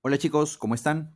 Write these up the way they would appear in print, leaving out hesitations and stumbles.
Hola chicos, ¿cómo están?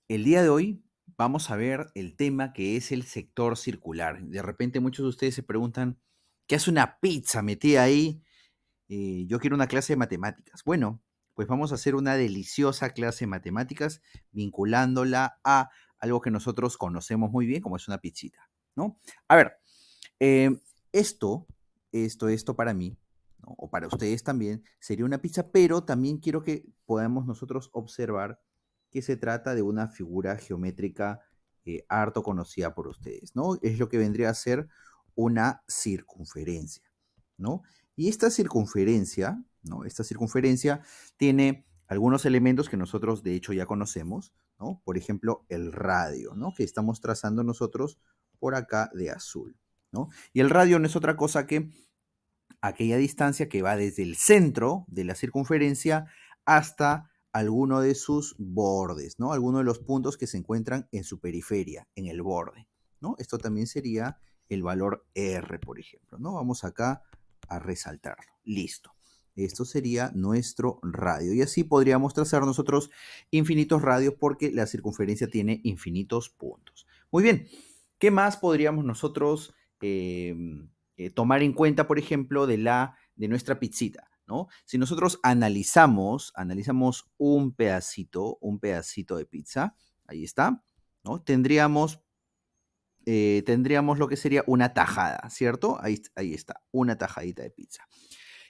El día de hoy vamos a ver el tema que es el sector circular. De repente muchos de ustedes se preguntan, ¿qué hace una pizza metida ahí? Yo quiero una clase de matemáticas. Bueno, pues vamos a hacer una deliciosa clase de matemáticas vinculándola a algo que nosotros conocemos muy bien, como es una pizzita, ¿no? A ver, eh, esto, esto para mí, ¿no? O para ustedes también, sería una pizza, pero también quiero que podamos nosotros observar que se trata de una figura geométrica harto conocida por ustedes, ¿no? Es lo que vendría a ser una circunferencia, ¿no? Y esta circunferencia, ¿no? Esta circunferencia tiene algunos elementos que nosotros de hecho ya conocemos, ¿no? Por ejemplo, el radio, ¿no? Que estamos trazando nosotros por acá de azul, ¿no? Y el radio no es otra cosa que aquella distancia que va desde el centro de la circunferencia hasta alguno de sus bordes, ¿no? Alguno de los puntos que se encuentran en su periferia, en el borde, ¿no? Esto también sería el valor R, por ejemplo, ¿no? Vamos acá a resaltarlo. Listo. Esto sería nuestro radio. Y así podríamos trazar nosotros infinitos radios porque la circunferencia tiene infinitos puntos. Muy bien. ¿Qué más podríamos nosotros tomar en cuenta, por ejemplo, de nuestra pizzita? ¿No? Si nosotros analizamos un pedacito de pizza, ahí está, ¿no? Tendríamos lo que sería una tajada, ¿cierto? Ahí está, una tajadita de pizza.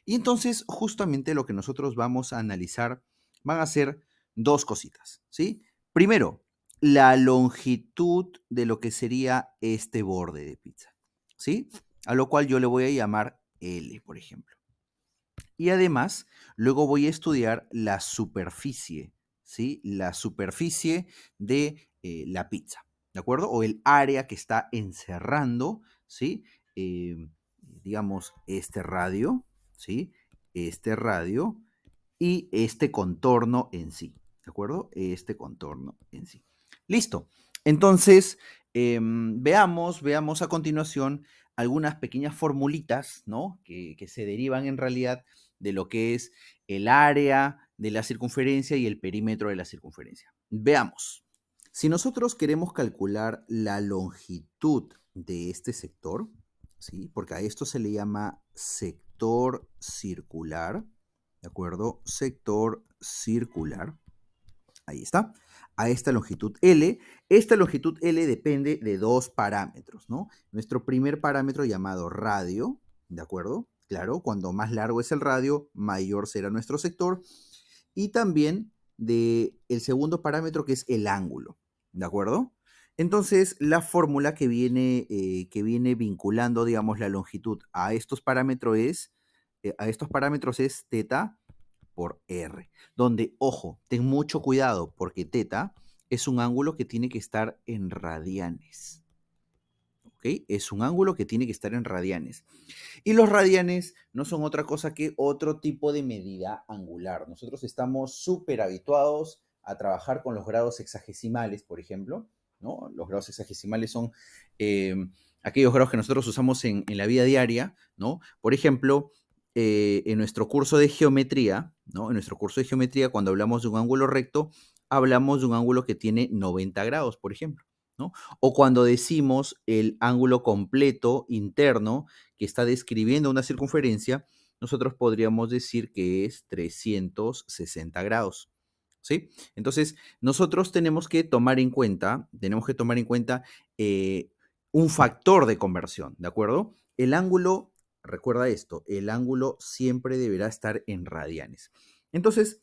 Y entonces, justamente lo que nosotros vamos a analizar van a ser dos cositas, ¿sí? Primero, la longitud de lo que sería este borde de pizza, ¿sí? A lo cual yo le voy a llamar L, por ejemplo. Y además, luego voy a estudiar la superficie, ¿sí? La superficie de la pizza, ¿de acuerdo? O el área que está encerrando, ¿sí? Eh, digamos, este radio, ¿sí? Este radio y este contorno en sí, ¿de acuerdo? Este contorno en sí. Listo. Entonces, veamos a continuación algunas pequeñas formulitas, ¿no? Que se derivan en realidad de lo que es el área de la circunferencia y el perímetro de la circunferencia. Veamos. Si nosotros queremos calcular la longitud de este sector, ¿sí? Porque a esto se le llama sector circular, ¿de acuerdo? Sector circular. Ahí está. A esta longitud L. Esta longitud L depende de dos parámetros, ¿no? Nuestro primer parámetro llamado radio, ¿de acuerdo? Claro, cuando más largo es el radio, mayor será nuestro sector. Y también de el segundo parámetro que es el ángulo, ¿de acuerdo? Entonces, la fórmula que viene vinculando, digamos, la longitud a estos parámetros es teta por R, donde, ojo, ten mucho cuidado porque teta es un ángulo que tiene que estar en radianes, ¿ok? Es un ángulo que tiene que estar en radianes. Y los radianes no son otra cosa que otro tipo de medida angular. Nosotros estamos súper habituados a trabajar con los grados hexagesimales, por ejemplo, ¿no? Los grados hexagesimales son eh, aquellos grados que nosotros usamos en la vida diaria, ¿no? Por ejemplo, en nuestro curso de geometría, ¿no? En nuestro curso de geometría, cuando hablamos de un ángulo recto, hablamos de un ángulo que tiene 90 grados, por ejemplo, ¿no? O cuando decimos el ángulo completo interno que está describiendo una circunferencia, nosotros podríamos decir que es 360 grados, ¿sí? Entonces, nosotros tenemos que tomar en cuenta un factor de conversión, ¿de acuerdo? El ángulo, recuerda esto, el ángulo siempre deberá estar en radianes. Entonces,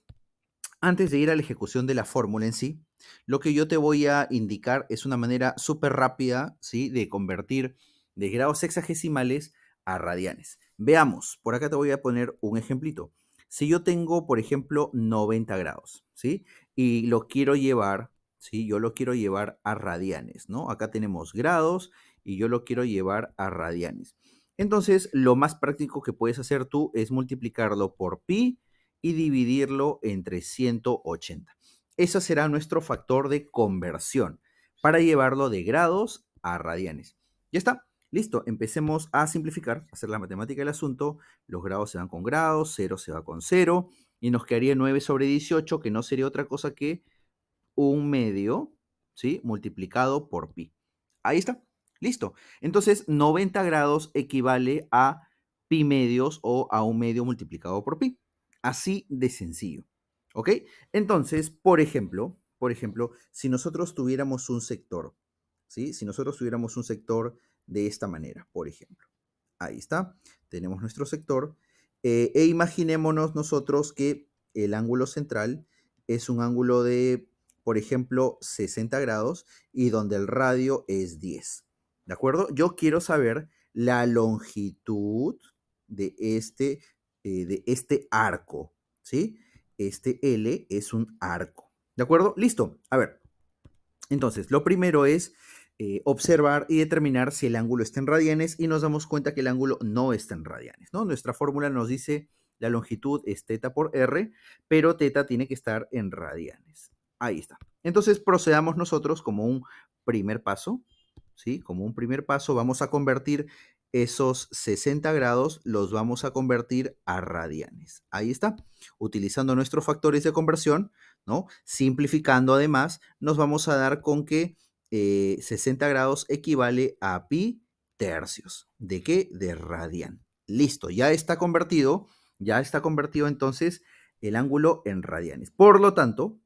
antes de ir a la ejecución de la fórmula en sí, lo que yo te voy a indicar es una manera súper rápida, ¿sí? De convertir de grados sexagesimales a radianes. Veamos, por acá te voy a poner un ejemplito. Si yo tengo, por ejemplo, 90 grados, ¿sí? Y lo quiero llevar, ¿sí? Yo lo quiero llevar a radianes, ¿no? Acá tenemos grados y yo lo quiero llevar a radianes. Entonces, lo más práctico que puedes hacer tú es multiplicarlo por pi y dividirlo entre 180. Ese será nuestro factor de conversión para llevarlo de grados a radianes. Ya está, listo. Empecemos a simplificar, a hacer la matemática del asunto. Los grados se van con grados, 0 se va con 0 y nos quedaría 9 sobre 18, que no sería otra cosa que 1 medio, ¿sí? Multiplicado por pi. Ahí está, listo. Entonces, 90 grados equivale a pi medios o a 1 medio multiplicado por pi. Así de sencillo, ¿ok? Entonces, por ejemplo, si nosotros tuviéramos un sector, ¿sí? Si nosotros tuviéramos un sector de esta manera, por ejemplo. Ahí está, tenemos nuestro sector. E imaginémonos nosotros que el ángulo central es un ángulo de, por ejemplo, 60 grados y donde el radio es 10. ¿De acuerdo? Yo quiero saber la longitud de este arco, ¿sí? Este L es un arco. ¿De acuerdo? Listo. A ver, entonces, lo primero es observar y determinar si el ángulo está en radianes y nos damos cuenta que el ángulo no está en radianes, ¿no? Nuestra fórmula nos dice la longitud es teta por r, pero teta tiene que estar en radianes. Ahí está. Entonces, procedamos nosotros como un primer paso, ¿sí? Como un primer paso vamos a convertir esos 60 grados, los vamos a convertir a radianes. Ahí está. Utilizando nuestros factores de conversión, ¿no? Simplificando además, nos vamos a dar con que 60 grados equivale a pi tercios. ¿De qué? De radian. Listo, ya está convertido entonces el ángulo en radianes. Por lo tanto,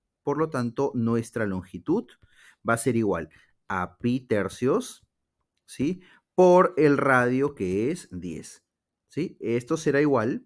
nuestra longitud va a ser igual a pi tercios, ¿sí? Por el radio que es 10, ¿sí? Eso será igual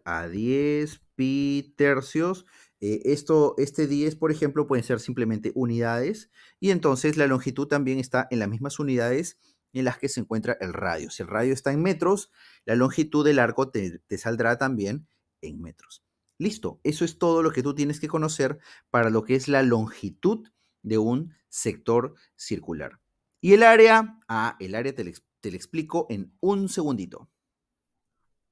a 10 pi tercios. Este 10, por ejemplo, pueden ser simplemente unidades y entonces la longitud también está en las mismas unidades en las que se encuentra el radio. Si el radio está en metros, la longitud del arco te saldrá también en metros. Listo, eso es todo lo que tú tienes que conocer para lo que es la longitud de un sector circular. Y el área, el área te lo explico en un segundito.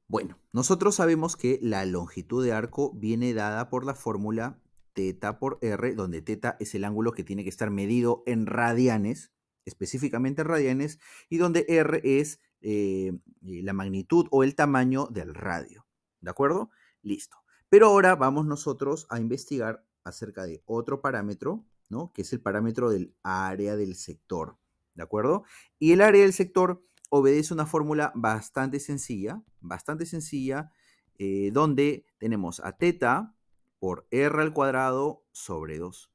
Bueno, nosotros sabemos que la longitud de arco viene dada por la fórmula teta por r, donde teta es el ángulo que tiene que estar medido en radianes, específicamente en radianes, y donde r es la magnitud o el tamaño del radio. ¿De acuerdo? Listo. Pero ahora vamos nosotros a investigar acerca de otro parámetro, ¿no? Que es el parámetro del área del sector. ¿De acuerdo? Y el área del sector obedece una fórmula bastante sencilla, donde tenemos a teta por r al cuadrado sobre 2.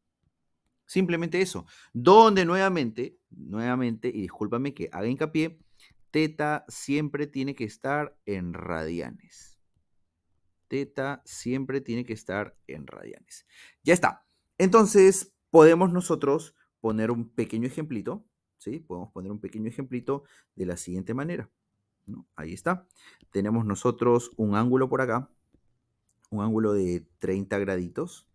Simplemente eso. Donde nuevamente, y discúlpame que haga hincapié, teta siempre tiene que estar en radianes. Teta siempre tiene que estar en radianes. Ya está. Entonces, podemos nosotros poner un pequeño ejemplito, ¿sí? Podemos poner un pequeño ejemplito de la siguiente manera, ¿no? Ahí está. Tenemos nosotros un ángulo por acá, un ángulo de 30 graditos,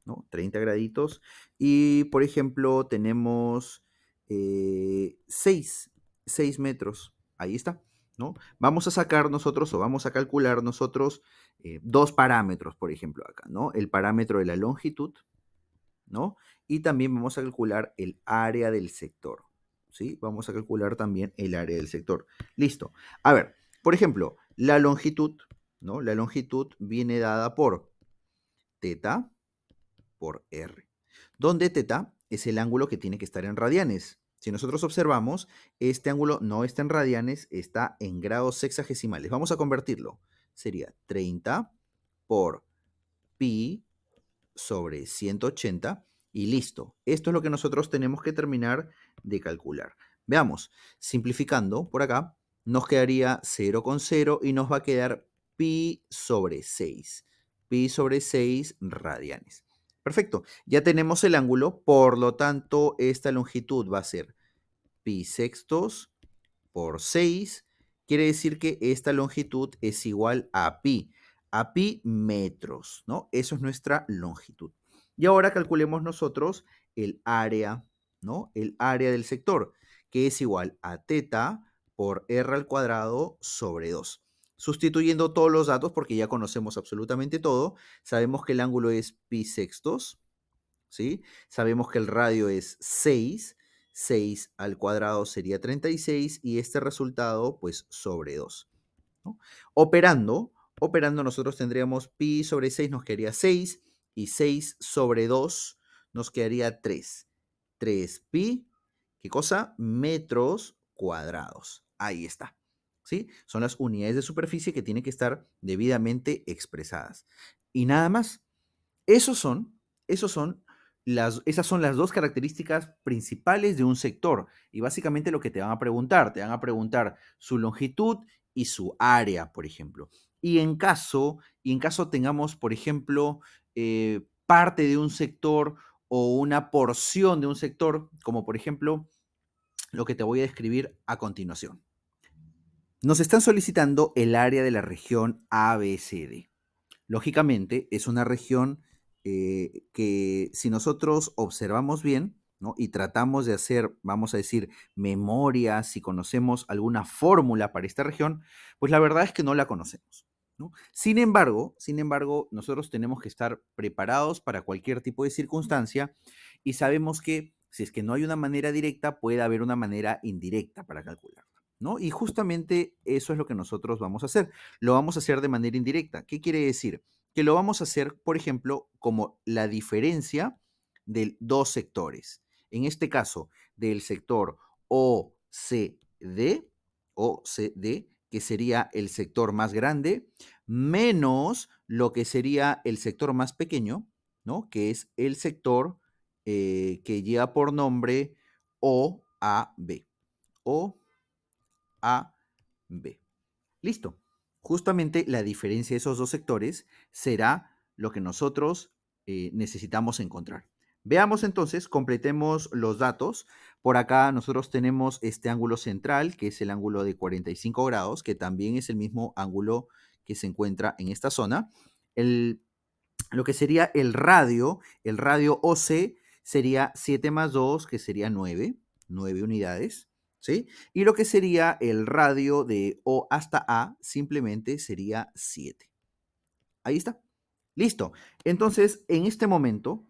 ¿no? 30 graditos. Y, por ejemplo, tenemos 6 metros. Ahí está, ¿no? Vamos a sacar nosotros o vamos a calcular nosotros dos parámetros, por ejemplo, acá, ¿no? El parámetro de la longitud, ¿no? Y también vamos a calcular el área del sector, ¿sí? Vamos a calcular también el área del sector. Listo. A ver, por ejemplo, la longitud, ¿no? La longitud viene dada por teta por r, donde teta es el ángulo que tiene que estar en radianes. Si nosotros observamos, este ángulo no está en radianes, está en grados sexagesimales. Vamos a convertirlo. Sería 30 por pi sobre 180 y listo. Esto es lo que nosotros tenemos que terminar de calcular. Veamos, simplificando por acá, nos quedaría 0,0 y nos va a quedar pi sobre 6. Pi sobre 6 radianes. Perfecto, ya tenemos el ángulo, por lo tanto, esta longitud va a ser pi sextos por 6, quiere decir que esta longitud es igual a pi metros, ¿no? Eso es nuestra longitud. Y ahora calculemos nosotros el área, ¿no? El área del sector, que es igual a teta por r al cuadrado sobre 2. Sustituyendo todos los datos, porque ya conocemos absolutamente todo, sabemos que el ángulo es pi sextos, ¿sí? Sabemos que el radio es 6. 6 al cuadrado sería 36 y este resultado pues sobre 2, ¿no? Operando nosotros tendríamos pi sobre 6 nos quedaría 6 y 6 sobre 2 nos quedaría 3. 3 pi, ¿qué cosa? Metros cuadrados. Ahí está. ¿Sí? Son las unidades de superficie que tienen que estar debidamente expresadas. Y nada más. Esos son, esos son esas son las dos características principales de un sector. Y básicamente lo que te van a preguntar su longitud y su área, por ejemplo. Y en caso tengamos, por ejemplo, parte de un sector o una porción de un sector, como por ejemplo lo que te voy a describir a continuación. Nos están solicitando el área de la región ABCD. Lógicamente, es una región que si nosotros observamos bien, ¿no? Y tratamos de hacer, vamos a decir, memoria, si conocemos alguna fórmula para esta región, pues la verdad es que no la conocemos, ¿no? Sin embargo, nosotros tenemos que estar preparados para cualquier tipo de circunstancia y sabemos que si es que no hay una manera directa, puede haber una manera indirecta para calcularla, ¿no? Y justamente eso es lo que nosotros vamos a hacer. Lo vamos a hacer de manera indirecta. ¿Qué quiere decir? Que lo vamos a hacer, por ejemplo, como la diferencia de dos sectores. En este caso, del sector OCD, que sería el sector más grande, menos lo que sería el sector más pequeño, ¿no? Que es el sector que lleva por nombre OAB. OAB. Listo. Justamente la diferencia de esos dos sectores será lo que nosotros necesitamos encontrar. Veamos entonces, completemos los datos. Por acá nosotros tenemos este ángulo central, que es el ángulo de 45 grados, que también es el mismo ángulo que se encuentra en esta zona. Lo que sería el radio OC sería 7 más 2, que sería 9, 9 unidades, ¿sí? Y lo que sería el radio de O hasta A simplemente sería 7. Ahí está. Listo. Entonces, en este momento,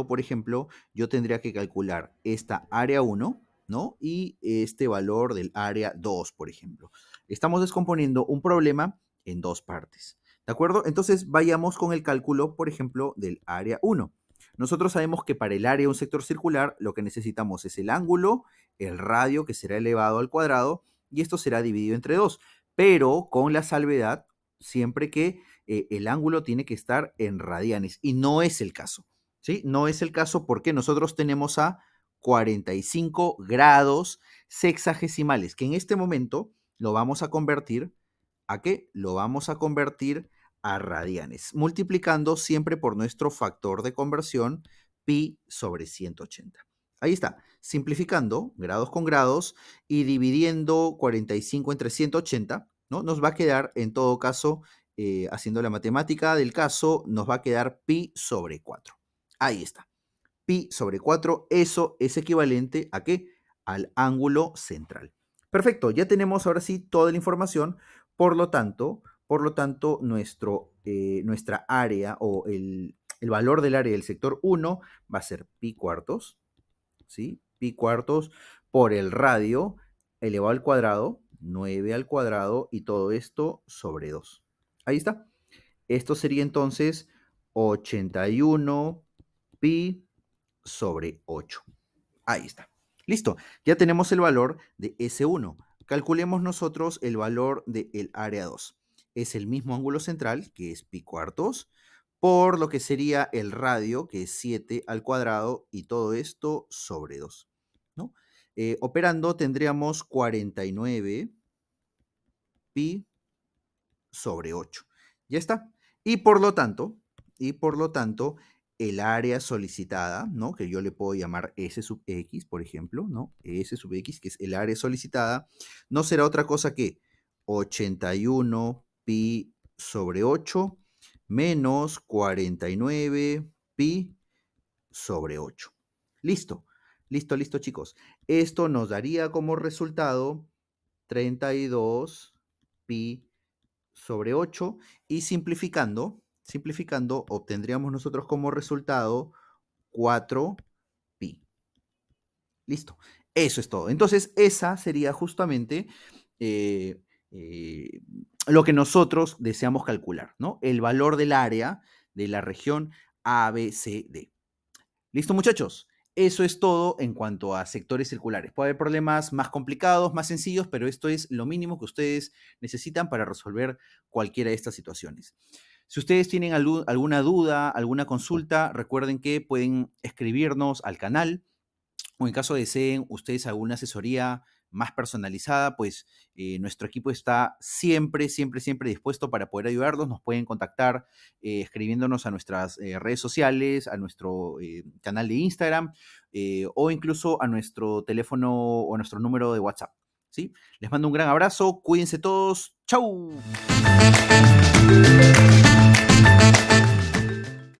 por ejemplo, yo tendría que calcular esta área 1, ¿no? Y este valor del área 2, por ejemplo. Estamos descomponiendo un problema en dos partes. ¿De acuerdo? Entonces, vayamos con el cálculo, por ejemplo, del área 1. Nosotros sabemos que para el área de un sector circular, lo que necesitamos es el ángulo, el radio, que será elevado al cuadrado, y esto será dividido entre 2, pero con la salvedad, siempre que el ángulo tiene que estar en radianes y no es el caso, ¿sí? No es el caso porque nosotros tenemos a 45 grados sexagesimales, que en este momento lo vamos a convertir ¿a qué? Lo vamos a convertir a radianes, multiplicando siempre por nuestro factor de conversión pi sobre 180. Ahí está, simplificando grados con grados y dividiendo 45 entre 180, ¿no? Nos va a quedar, en todo caso, haciendo la matemática del caso, nos va a quedar pi sobre 4. Ahí está. Pi sobre 4, eso es equivalente ¿a qué? Al ángulo central. Perfecto, ya tenemos ahora sí toda la información, por lo tanto nuestra área o el valor del área del sector 1 va a ser pi cuartos, ¿sí? Pi cuartos por el radio elevado al cuadrado, 9 al cuadrado y todo esto sobre 2. Ahí está. Esto sería entonces 81 pi sobre 8. Ahí está. Listo. Ya tenemos el valor de S1. Calculemos nosotros el valor del área 2. Es el mismo ángulo central, que es pi cuartos, por lo que sería el radio, que es 7 al cuadrado, y todo esto sobre 2, ¿no? Operando tendríamos 49 pi sobre 8. Ya está. Y por lo tanto, el área solicitada, ¿no? Que yo le puedo llamar S sub X, por ejemplo, ¿no? S sub X, que es el área solicitada, no será otra cosa que 81 pi sobre 8 menos 49 pi sobre 8. Listo, listo, listo, chicos. Esto nos daría como resultado 32 pi sobre 8 y simplificando, obtendríamos nosotros como resultado 4 pi. Listo. Eso es todo. Entonces, esa sería justamente eh, eh, lo que nosotros deseamos calcular, ¿no? El valor del área de la región ABCD. ¿Listo, muchachos? Eso es todo en cuanto a sectores circulares. Puede haber problemas más complicados, más sencillos, pero esto es lo mínimo que ustedes necesitan para resolver cualquiera de estas situaciones. Si ustedes tienen alguna duda, alguna consulta, recuerden que pueden escribirnos al canal o en caso deseen ustedes alguna asesoría más personalizada, pues nuestro equipo está siempre, siempre, siempre dispuesto para poder ayudarlos. Nos pueden contactar escribiéndonos a nuestras redes sociales, a nuestro canal de Instagram o incluso a nuestro teléfono o a nuestro número de WhatsApp. ¿Sí? Les mando un gran abrazo, cuídense todos, ¡chau!